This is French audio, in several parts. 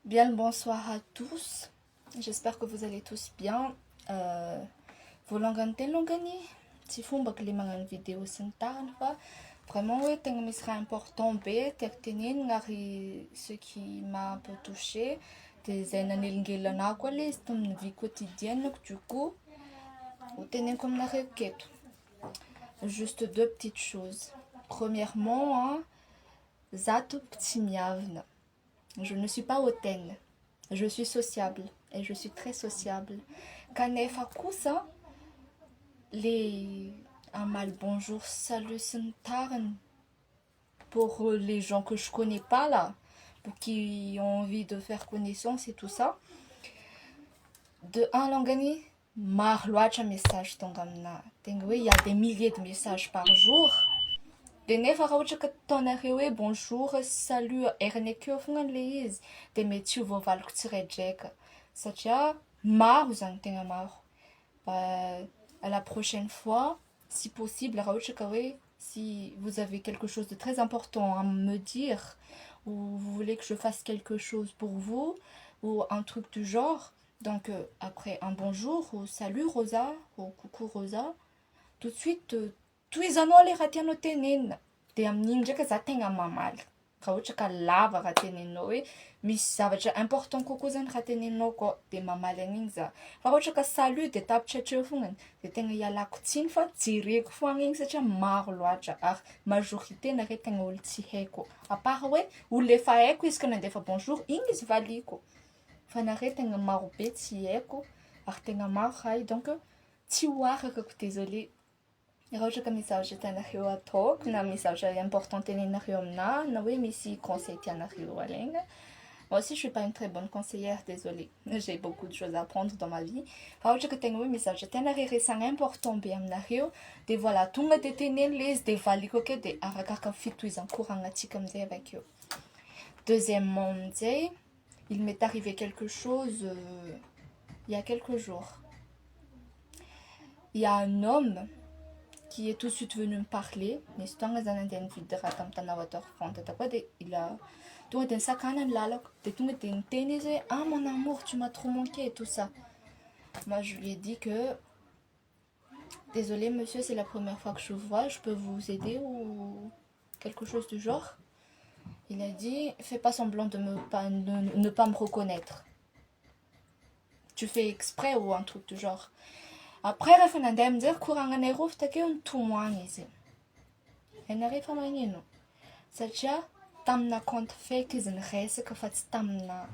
Bien le bonsoir à tous. J'espère que vous allez tous bien. Voalongany teny longany tsy fomba le magnano vidéo sy ny tariny fa vraiment ouais tegna misy raha important be tiako tenenina ary ce qui m'a un peu touché de zay nanelingelina anahy koa le izy tamin'ny vie quotidienne du coup ho teneniko aminareo keto. Juste deux petites choses. Premièrement, hein, za tompoko tsy miavina. Je ne suis pas hautaine. Je suis sociable et je suis très sociable. Kanefa kosa les un mal bonjour salut sy ny tariny pour les gens que je connais pas là, pour qui ont envie de faire connaissance et tout ça. De un longany maro loatra message tonga aminahy. Tegna hoe il y a des milliers de messages par jour. De nefa raha ohatra ka ataonareo hoe bonjour salut eriny akeo fogna le izy de mety tsy ho voavaliko tsiraidraika satria maro zany tegna maro. À la prochaine fois, si possible, raha ohatra ka hoe si vous avez quelque chose de très important à me dire ou vous voulez que je fasse quelque chose pour vous ou un truc du genre, donc après un bonjour ou salut Rosa ou coucou Rosa, tout de suite tohizanao le raha tianao tenenina de amin'igny ndraika za tegna mamaly raha ohatra ka lava raha teneninao hoe misy zavatra important kokoa zany raha teneninao koa de mamaly an'igny za fa raha ohatra ka salut de tapitra hatreo fognany de tegna ialako tsiny fa jereko foagna igny satria maro loatra ary majorité nareo tegna olo tsy haiko à part hoe olo efa haiko izy ka nandefa bonjour igny izy valiko fa nareo tegna maro be tsy haiko ary tegna maro raha io donc tsy ho araka désolé. Raha ohatra ka misy zavatra tianareo ataoko na misy zavatra important teneninareo aminahy na hoe misy conseil tianareo alaigna. Moi aussi je suis pas une très bonne conseillère, désolée. J'ai beaucoup de choses à apprendre dans ma vie. Raha ohatra ka tegna hoe misy zavatra tianareo resagna important be aminareo de voilà tonga de teneny le izy de valiko akeo de arakaraka fitohizan-koragnantsika amin'izay avakeo. Deuxièmement amin'izay, il m'est arrivé quelque chose il y a quelques jours. Il y a un homme qui est tout de suite venu me parler. Mais c'est un zany andeha nividy raha tamin'ny Waterfront takoa de il a tonga de nisakana ny lalako de tonga de niteny izy hoe ah mon amour tu m'as trop manqué et tout ça. Moi je lui ai dit que désolé monsieur c'est la première fois que je vous vois, je peux vous aider ou quelque chose du genre. Il a dit fais pas semblant de ne pas me reconnaître. Tu fais exprès ou un truc du genre. Après rehefa nandeha amin'izay koragnanay roa takeo nitomagny izy ianareo efa magnino satria tamina compte fake izy niresaka fa tsy tamina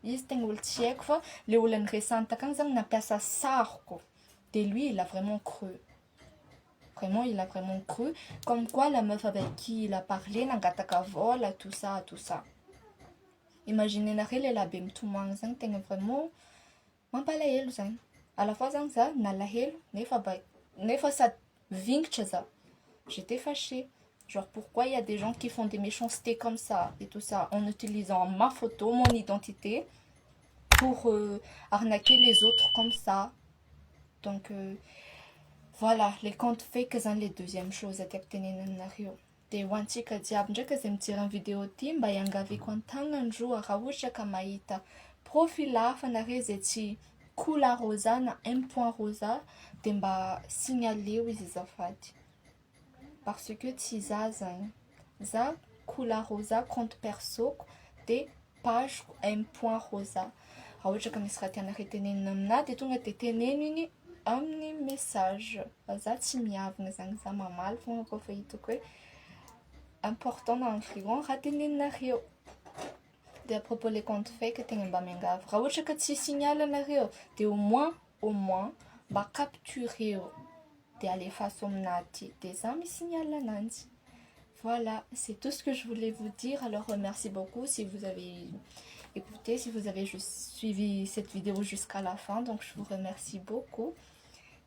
izy tegna olo tsy haiko fa le olo niresahany takagny zany nampiasa sariko de lui il a vraiment cru comme quoi la meuf avec qui il a parlé nangataka vola tout ça imaginenareo lehilahy be mitomagny zany tegna vraiment mampalahelo zany. À la fois zany za nalahelo nefa sady vingitra za. J'étais fâchée. Genre pourquoi il y a des gens qui font des méchancetés comme ça et tout ça en utilisant ma photo, mon identité pour arnaquer les autres comme ça. Donc voilà, les comptes fake zany le deuxième chose atiako teneninareo. De ho antsika jiaby ndraika zay mijery vidéo ty mba iangaviko an-tagnandroa raha ohatra ka mahita profil hafa nareo zay tsy Kula Rosa na M. Rosa de mba signaleo izy azafady parce que tsy za zany za Kula Rosa compte perso de page M. Rosa raha ohatra ka misy raha tianareo tenenina aminahy de tonga de teneno igny amin'ny message fa za tsy miavina zany za mamaly fogna koa fa hitako hoe important dans le frigon raha teneninareo. De à propos les comptes fake tegna mba miangavy raha ohatra ka tsy signale anareo de au moins mba captureo de alefaso aminahy aty de za misignale ananjy. Voilà, c'est tout ce que je voulais vous dire. Alors merci beaucoup si vous avez écouté, si vous avez juste suivi cette vidéo jusqu'à la fin, donc je vous remercie beaucoup.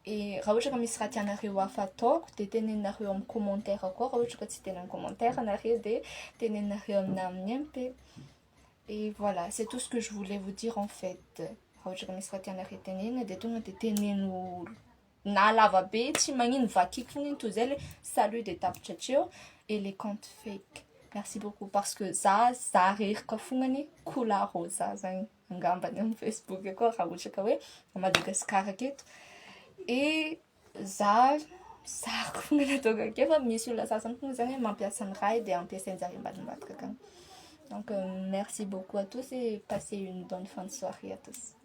Et raha ohatra ka misy raha tianareo hafa ataoko de teneninareo amin'ny commentaire koa raha ohatra ka tsy teny amin'ny commentaire anareo de teneninareo aminahy amin'ny MP. Et voilà, c'est tout ce que je voulais vous dire en fait. Raha ohatra ka misy raha tianareo tenenina de tonga de teneno na lava be tsy magnino vakiky fogna iny toy zay le salut de tapitra hatreo et les comptes fake Merci beaucoup parce que za reraka fognany couleur rosa zany angambany amin'ny Facebook akao raha ohatra ka hoe a Madagasikara aketo. E za saroko fogna nataoko ake fa misy olona sasany fogna zany mampiasa ny raha de ampiasain'jareo ambadimbadika akagny. Donc merci beaucoup à tous et passez une bonne fin de soirée à tous.